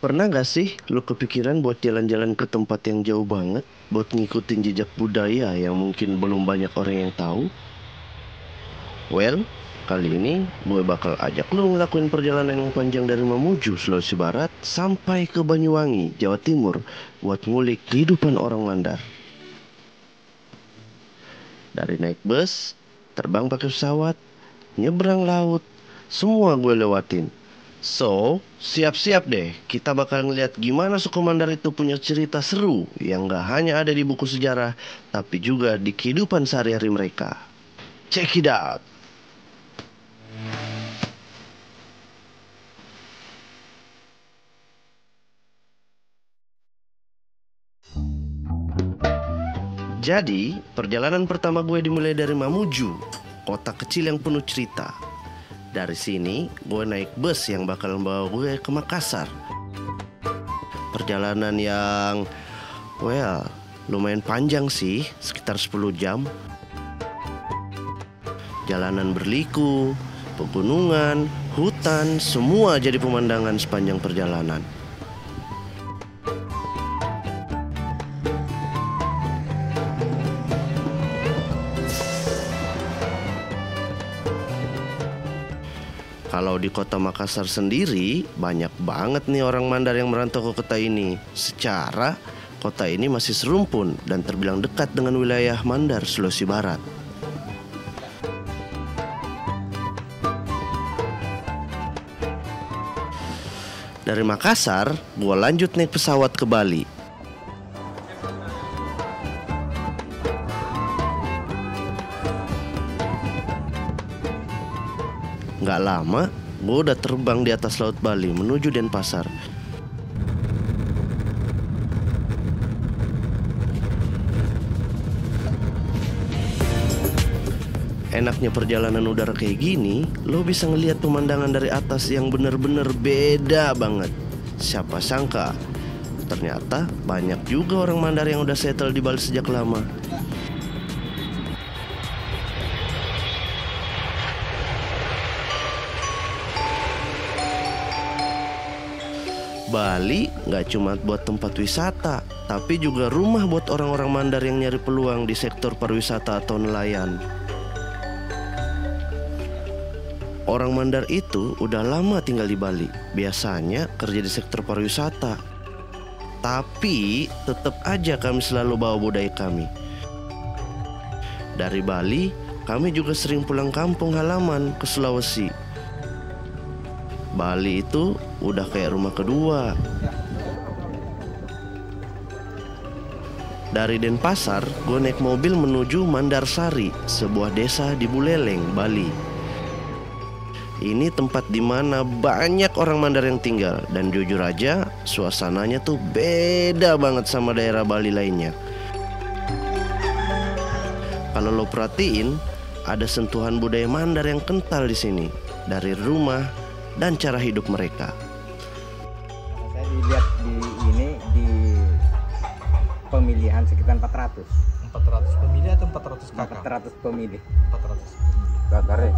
Pernah gak sih lu kepikiran buat jalan-jalan ke tempat yang jauh banget, buat ngikutin jejak budaya yang mungkin belum banyak orang yang tahu? Well, kali ini gue bakal ajak lu ngelakuin perjalanan yang panjang dari Mamuju, Sulawesi Barat, sampai ke Banyuwangi, Jawa Timur, buat ngulik kehidupan orang Mandar. Dari naik bus, terbang pakai pesawat, nyebrang laut, semua gue lewatin. So, siap-siap deh, kita bakal ngeliat gimana suku Mandar itu punya cerita seru yang gak hanya ada di buku sejarah, tapi juga di kehidupan sehari-hari mereka. Check it out! Jadi, perjalanan pertama gue dimulai dari Mamuju, kota kecil yang penuh cerita. Dari sini, gue naik bus yang bakal membawa gue ke Makassar. Perjalanan yang, lumayan panjang sih, sekitar 10 jam. Jalanan berliku, pegunungan, hutan, semua jadi pemandangan sepanjang perjalanan. Kalau di kota Makassar sendiri, banyak banget nih orang Mandar yang merantau ke kota ini. Secara, kota ini masih serumpun dan terbilang dekat dengan wilayah Mandar, Sulawesi Barat. Dari Makassar, gua lanjut naik pesawat ke Bali. Gak lama, gue udah terbang di atas laut Bali menuju Denpasar. Enaknya perjalanan udara kayak gini, lo bisa ngelihat pemandangan dari atas yang bener-bener beda banget. Siapa sangka, ternyata banyak juga orang Mandar yang udah settle di Bali sejak lama. Bali gak cuma buat tempat wisata, tapi juga rumah buat orang-orang Mandar yang nyari peluang di sektor pariwisata atau nelayan. Orang Mandar itu udah lama tinggal di Bali, biasanya kerja di sektor pariwisata. Tapi tetap aja kami selalu bawa budaya kami. Dari Bali, kami juga sering pulang kampung halaman ke Sulawesi. Bali itu udah kayak rumah kedua. Dari Denpasar, gue naik mobil menuju Mandarsari, sebuah desa di Buleleng, Bali. Ini tempat dimana banyak orang Mandar yang tinggal. Dan jujur aja, suasananya tuh beda banget sama daerah Bali lainnya. Kalau lo perhatiin, ada sentuhan budaya Mandar yang kental di sini. Dari rumah dan cara hidup mereka. Saya dilihat di pemilihan sekitar 400 pemilih atau 400 kakak? 400 pemilih. 400 Kakak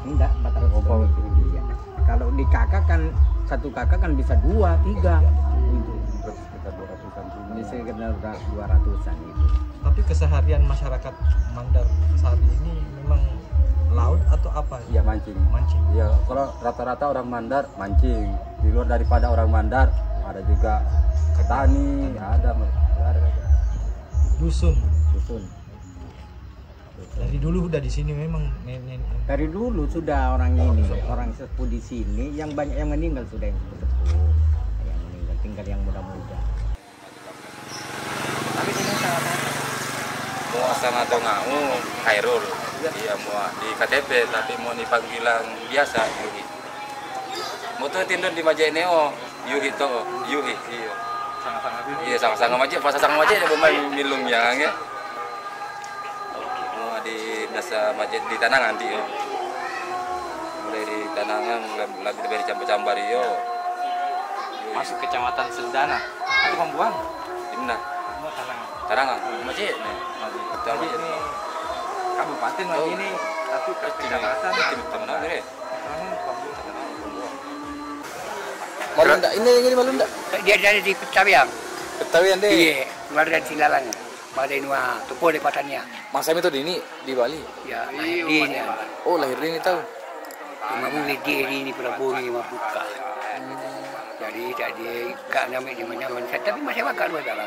enggak 400 pemilih. Ya. Kalau di kakak kan satu kakak kan bisa 2, 3 itu. Sekitar 200-an. Ini sekitar 200-an itu. Tapi keseharian masyarakat Mandar sehari ini memang laut atau apa? Ya mancing. Mancing. Ya kalau rata-rata orang Mandar mancing. Di luar daripada orang Mandar ada juga petani, ada. Dusun. Dusun. Dari dulu udah di sini memang Dari dulu sudah orang ini, orang sepuh di sini yang banyak yang meninggal sudah yang sepuh. Yang meninggal tinggal yang muda-muda. Tapi ini sangat mau sama Tongau, Khairul. Iya mau di KTP tapi mau dipanggilan biasa Yuhi. Mau tuh tindon di Majeneo, Yuhi to, Yuhi. Iya. Iya sama-sama aja, pas sama aja bermain milung yang ya. Mau di desa Majen di Tanangan dia. Mulai di Tanangan lagi dari campur-campur iyo. Masuk kecamatan Seldana atau Pambuang? Di mana? Tanangan. Tanangan, Majen nih. Jadi ini kabupaten lagi ini, tapi kecamatan. Malunda. Ini Malunda. Dia dari di Petawiang. Petawian deh. Iya, keluar dari Silalang. Pada Inua, tupo di patannya. Mas Sam itu ini di Bali. Ya, lahir di ini. Oh, lahir di ini tahu. Cuma mulai di ini Prabuni Mabuka. Jadi tadi kak namanya di mana tapi masih bakal dua dalam.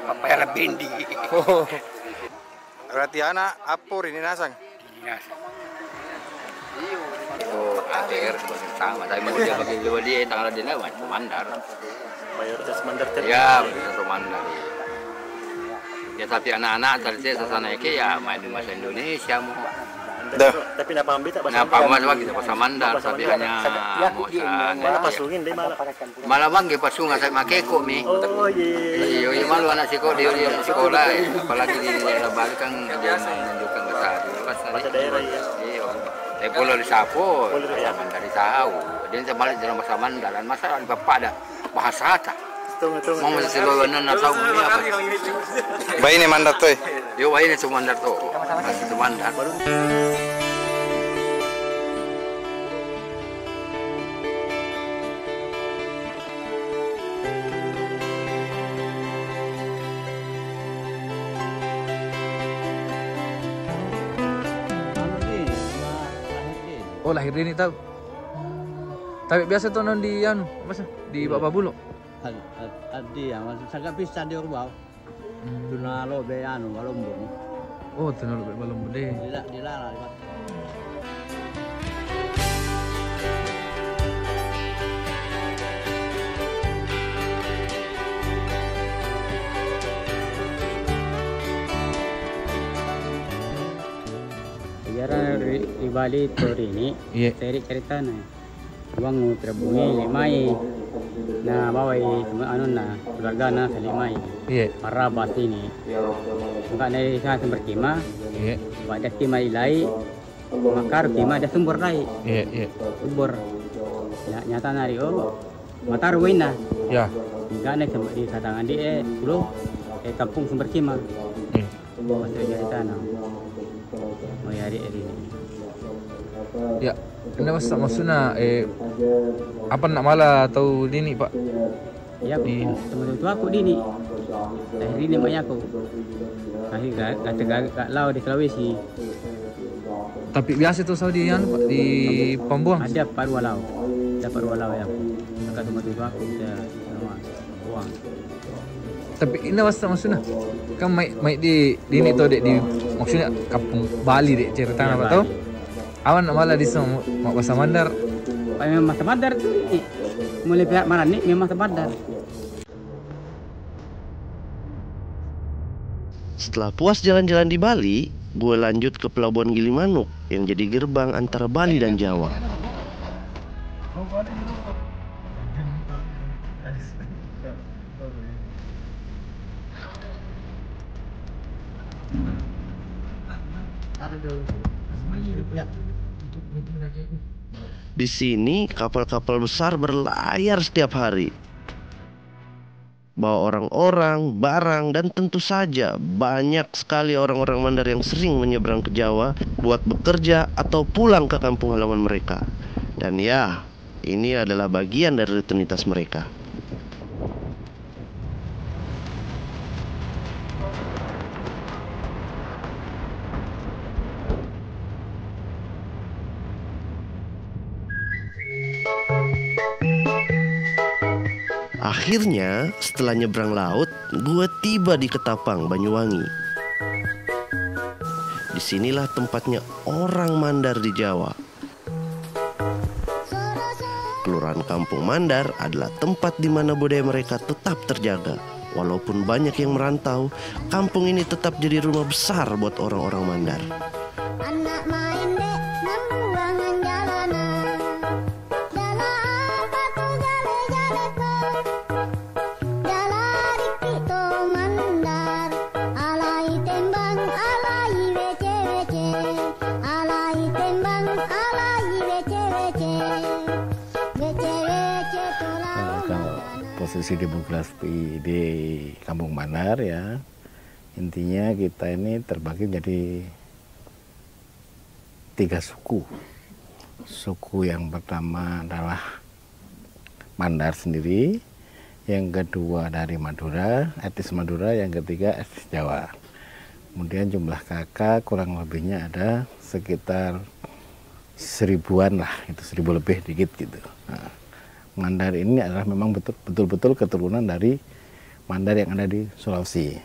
Apa yang bendi. Oh. Berarti anak apur ini nasang. Oh, ATR sama. Tapi mau dia bagi dua dia tanggal dia lewat Mandar. Mayoritas Mandar Ya, betul Mandar. Ya tapi anak-anak tadi sana ya main di bahasa Indonesia mau. Tapi napa ambil tak bahasa Mandar? Kita bahasa Mandar tapi hanya mau malah pasungin deh malah. Malah bang pasungan saya make kok mi. Oh iya. Iya malu anak sekolah dia sekolah apalagi di daerah Bali kan dia menunjukkan ke Bahasa daerah ya. Iya. Tapi pulau di Sapo, bahasa Mandar tahu. Dia terbalik dalam bahasa Mandar dan masalah di bapak ada bahasa tak. Mau masih sebagian tahu ini apa? Bayi ini Mandar tuh. Yo bayi ini Mandar tuh. Masih Mandar. Oh, lahir di ini tahu. Tapi biasa tuh non di apa sih? Di Bapak Bulog. Adi ya, sangat bisa di Urbau. Tunalo be Walumbu. Oh, tunalo be Walumbu deh. Dilarang. Sejarah di Bali Tori ini, seri cerita nih. Uang terbunyi limai, nah bawai keluarga na selimai. Marabas ini, enggak dari sana sumber kima, ada kima ilai, makar kima ada sumber lain. Sumber, nyata nario, matar wina. Enggak ada di satangan dia, dulu kampung sumber kima. Maksudnya di sana. Mau hari ini. Ya, ini maksudnya apa nak malah atau dini Pak? Ya, teman tua aku dini. Lahir ini banyak aku. Lahir kat Lau di Sulawesi. Tapi biasa tuh Saudi Pak di Pambuang. Ada Parua Lau. Ada Parua Lau ya. Dekat teman tua aku sama uang. Tapi ini maksudnya kan mai di ini tuh di maksudnya kampung Bali dek cerita apa tuh? Awan malah di semua bahasa Mandar. Memang bahasa Mandar tuh. Mulai pihak mana nih memang bahasa Mandar. Setelah puas jalan-jalan di Bali, gue lanjut ke Pelabuhan Gilimanuk yang jadi gerbang antara Bali dan Jawa. Di sini kapal-kapal besar berlayar setiap hari, bawa orang-orang, barang, dan tentu saja banyak sekali orang-orang Mandar yang sering menyeberang ke Jawa buat bekerja atau pulang ke kampung halaman mereka. Dan ya, ini adalah bagian dari rutinitas mereka. Akhirnya, setelah nyebrang laut, gue tiba di Ketapang, Banyuwangi. Disinilah tempatnya orang Mandar di Jawa. Kelurahan Kampung Mandar adalah tempat di mana budaya mereka tetap terjaga. Walaupun banyak yang merantau, kampung ini tetap jadi rumah besar buat orang-orang Mandar. Anak main dek, membuangan jalanan. Jalan batu jale-jale ko. Jalan Rikito Mandar. Alai tembang, alai wece-wece. Alai tembang, alai wece-wece. Wece-wece tulang. Posisi demografi di Kampung Mandar ya, intinya kita ini terbagi menjadi 3 suku. Suku yang pertama adalah Mandar sendiri, yang kedua dari Madura, etnis Madura, yang ketiga etnis Jawa. Kemudian jumlah kakak kurang lebihnya ada sekitar 1000-an lah, itu 1000 lebih dikit gitu. Nah, Mandar ini adalah memang betul-betul keturunan dari Mandar yang ada di Sulawesi.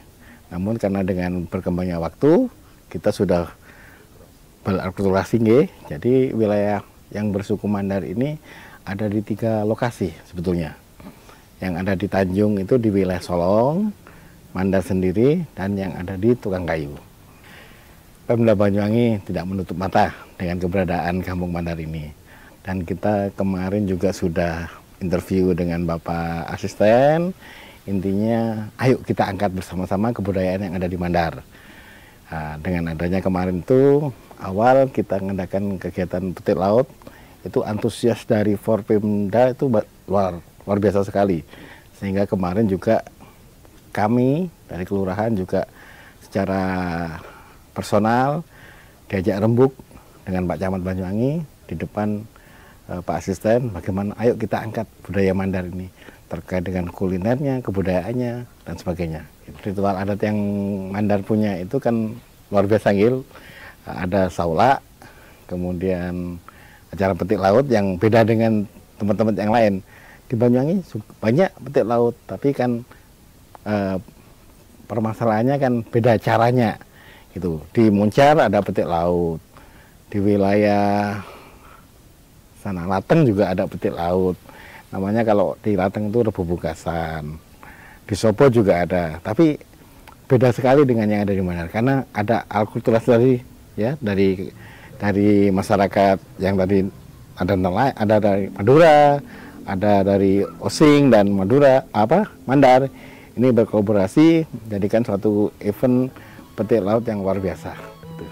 Namun karena dengan berkembangnya waktu, kita sudah berakulturasi, jadi wilayah yang bersuku Mandar ini ada di 3 lokasi sebetulnya. Yang ada di Tanjung itu di wilayah Solong, Mandar sendiri, dan yang ada di Tukang Kayu. Pemda Banyuwangi tidak menutup mata dengan keberadaan Kampung Mandar ini. Dan kita kemarin juga sudah interview dengan Bapak Asisten. Intinya, ayo kita angkat bersama-sama kebudayaan yang ada di Mandar. Nah, dengan adanya kemarin itu, awal kita mengadakan kegiatan petik laut, itu antusias dari Forpemda itu luar biasa sekali. Sehingga kemarin juga kami dari kelurahan juga secara personal diajak rembuk dengan Pak Camat Banyuwangi di depan Pak Asisten, bagaimana ayo kita angkat budaya Mandar ini terkait dengan kulinernya, kebudayaannya, dan sebagainya. Ritual adat yang Mandar punya itu kan luar biasa, Gil. Ada saula, kemudian acara petik laut yang beda dengan tempat-tempat yang lain. Di Banyuwangi banyak petik laut, tapi kan permasalahannya kan beda caranya gitu. Di Muncar ada petik laut, di wilayah sana Lateng juga ada petik laut, namanya kalau di Lateng itu Rebo Bugasan, di Sopo juga ada, tapi beda sekali dengan yang ada di Mandar karena ada alkulturasi dari masyarakat yang tadi ada dari Madura, ada dari Osing dan Mandar. Ini berkolaborasi jadikan suatu event petik laut yang luar biasa. Gitu.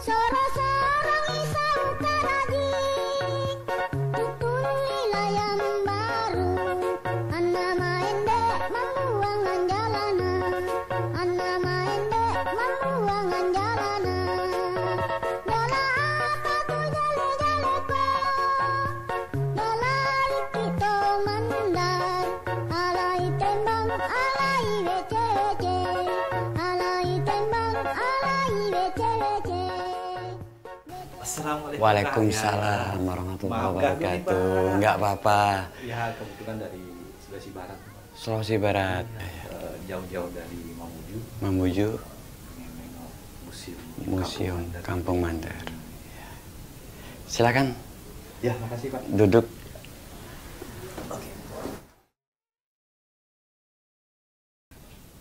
Sorong-sorong isau karajing, tutun wilayah baru. Anna main dek membuangan jalanan, Anna main dek membuangan jalanan. Jala apa tu jale-jale ko, jala ikito Mandar. Alai tembang, alai wece-wece, alai tembang, alai wece-wece. Waalaikumsalam warahmatullahi wabarakatuh. Enggak apa-apa. Ya, kebetulan dari Sulawesi Barat. Sulawesi Barat. Jauh-jauh dari Mamuju. Mamuju. Museum Kampung Mandar. Silakan. Ya, makasih Pak. Duduk.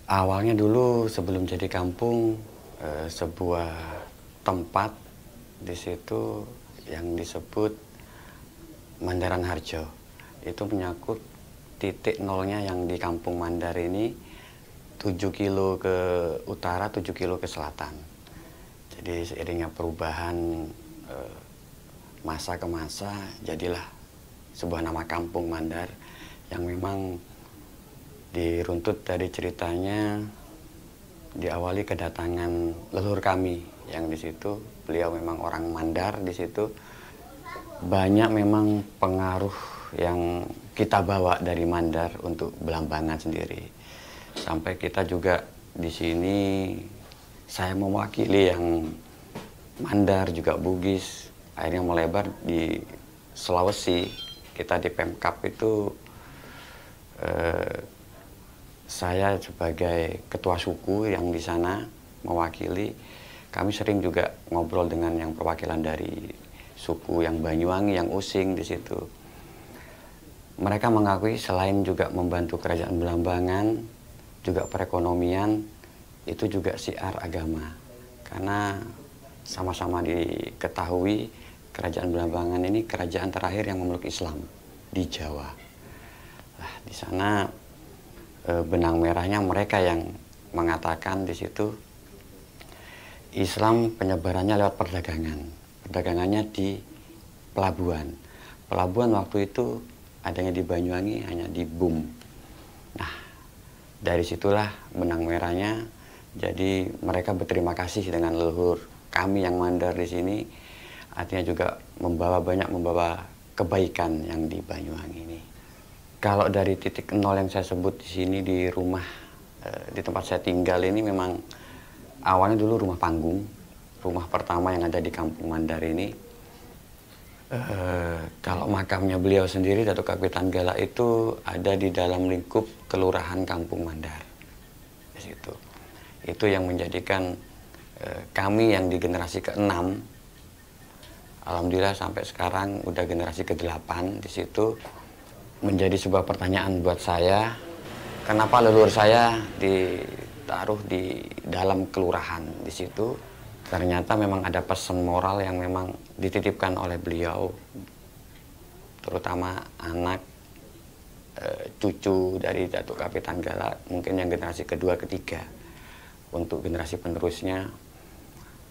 Awalnya dulu sebelum jadi kampung, sebuah tempat di situ yang disebut Mandaran Harjo. Itu menyangkut titik nolnya yang di Kampung Mandar ini 7 kilo ke utara, 7 kilo ke selatan. Jadi seiringnya perubahan masa ke masa, jadilah sebuah nama Kampung Mandar yang memang diruntut dari ceritanya diawali kedatangan leluhur kami yang di situ. Beliau memang orang Mandar di situ. Banyak memang pengaruh yang kita bawa dari Mandar untuk Belambangan sendiri. Sampai kita juga di sini saya mewakili yang Mandar juga Bugis. Akhirnya melebar di Sulawesi. Kita di Pemkap itu saya sebagai ketua suku yang di sana mewakili. Kami sering juga ngobrol dengan yang perwakilan dari suku yang Banyuwangi, yang Using di situ. Mereka mengakui selain juga membantu kerajaan Belambangan, juga perekonomian, itu juga siar agama. Karena sama-sama diketahui kerajaan Belambangan ini kerajaan terakhir yang memeluk Islam di Jawa. Nah, di sana benang merahnya mereka yang mengatakan di situ Islam penyebarannya lewat perdagangan. Perdagangannya di pelabuhan. Pelabuhan waktu itu adanya di Banyuwangi hanya di Bum. Nah, dari situlah benang merahnya. Jadi mereka berterima kasih dengan leluhur kami yang Mandar di sini. Artinya juga membawa kebaikan yang di Banyuwangi ini. Kalau dari titik nol yang saya sebut di sini di rumah, di tempat saya tinggal ini memang awalnya dulu rumah panggung. Rumah pertama yang ada di Kampung Mandar ini. Kalau makamnya beliau sendiri, Datuk Kapitan Gala itu ada di dalam lingkup Kelurahan Kampung Mandar. Di situ. Itu yang menjadikan kami yang di generasi ke-6, alhamdulillah sampai sekarang udah generasi ke-8 di situ. Menjadi sebuah pertanyaan buat saya, kenapa leluhur saya ditaruh di dalam kelurahan di situ? Ternyata memang ada pesan moral yang memang dititipkan oleh beliau, terutama anak cucu dari Datuk Kapitan Gala, mungkin yang generasi kedua, ketiga. Untuk generasi penerusnya,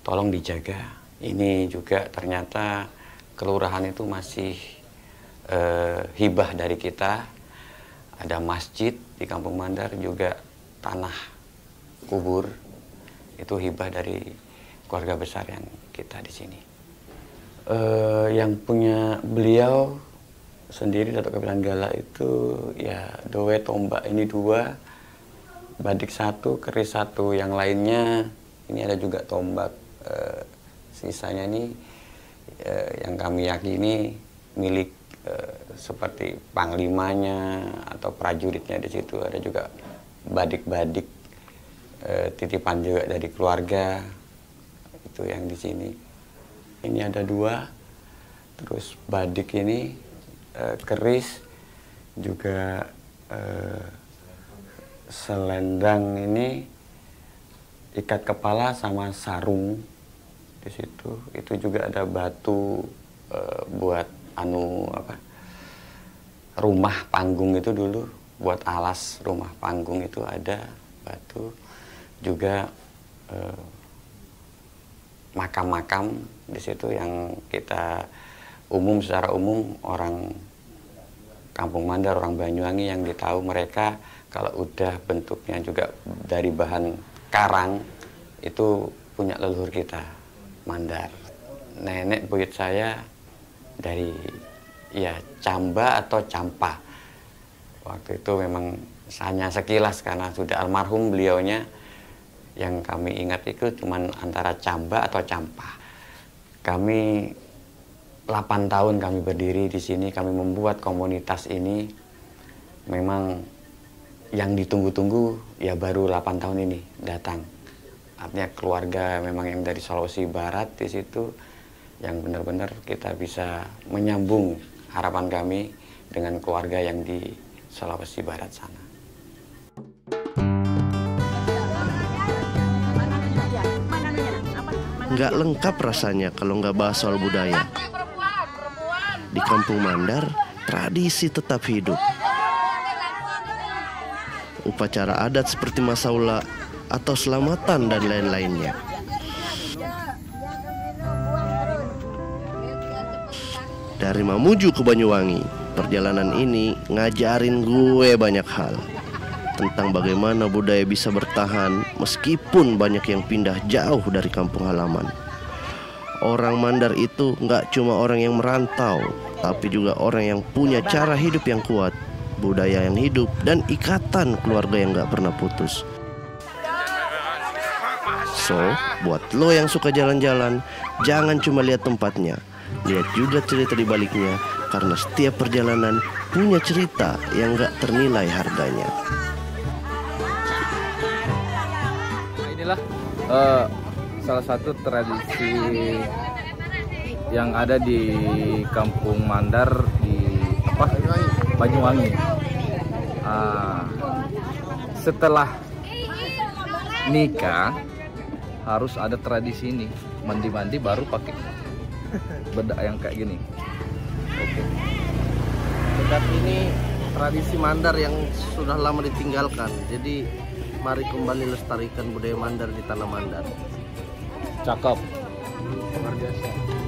tolong dijaga. Ini juga ternyata kelurahan itu masih hibah dari kita. Ada masjid di Kampung Mandar, juga tanah kubur itu hibah dari keluarga besar yang kita di sini. Yang punya beliau sendiri Datuk Kapitan Gala itu ya dowe tombak ini 2, badik 1, keris 1. Yang lainnya ini ada juga tombak. Sisanya ini yang kami yakini milik seperti panglimanya atau prajuritnya di situ. Ada juga badik-badik titipan juga dari keluarga itu yang di sini. Ini ada 2, terus badik ini keris juga selendang ini ikat kepala sama sarung di situ. Itu juga ada batu buat rumah panggung itu dulu, buat alas rumah panggung itu ada batu. Juga makam-makam di situ yang kita secara umum orang Kampung Mandar, orang Banyuwangi yang ditahu mereka kalau udah bentuknya juga dari bahan karang itu punya leluhur kita Mandar. Nenek buyut saya dari Camba atau Campa. Waktu itu memang hanya sekilas karena sudah almarhum beliaunya. Yang kami ingat itu cuma antara Camba atau Campa. Kami 8 tahun kami berdiri di sini, kami membuat komunitas ini. Memang yang ditunggu-tunggu ya baru 8 tahun ini datang. Artinya keluarga memang yang dari Sulawesi Barat di situ yang benar-benar kita bisa menyambung harapan kami dengan keluarga yang di Sulawesi Barat sana. Nggak lengkap rasanya kalau nggak bahas soal budaya. Di Kampung Mandar, tradisi tetap hidup. Upacara adat seperti masaula atau selamatan dan lain-lainnya. Dari Mamuju ke Banyuwangi, perjalanan ini ngajarin gue banyak hal tentang bagaimana budaya bisa bertahan meskipun banyak yang pindah jauh dari kampung halaman. Orang Mandar itu nggak cuma orang yang merantau, tapi juga orang yang punya cara hidup yang kuat, budaya yang hidup, dan ikatan keluarga yang nggak pernah putus. So, buat lo yang suka jalan-jalan, jangan cuma lihat tempatnya, lihat juga cerita di baliknya, karena setiap perjalanan punya cerita yang nggak ternilai harganya. Inilah salah satu tradisi yang ada di Kampung Mandar di Banyuwangi. Setelah nikah harus ada tradisi ini, mandi-mandi baru pakai bedak yang kayak gini. Oke. Bedak ini tradisi Mandar yang sudah lama ditinggalkan. Jadi mari kembali lestarikan budaya Mandar di tanah Mandar. Cakep. Luar biasa.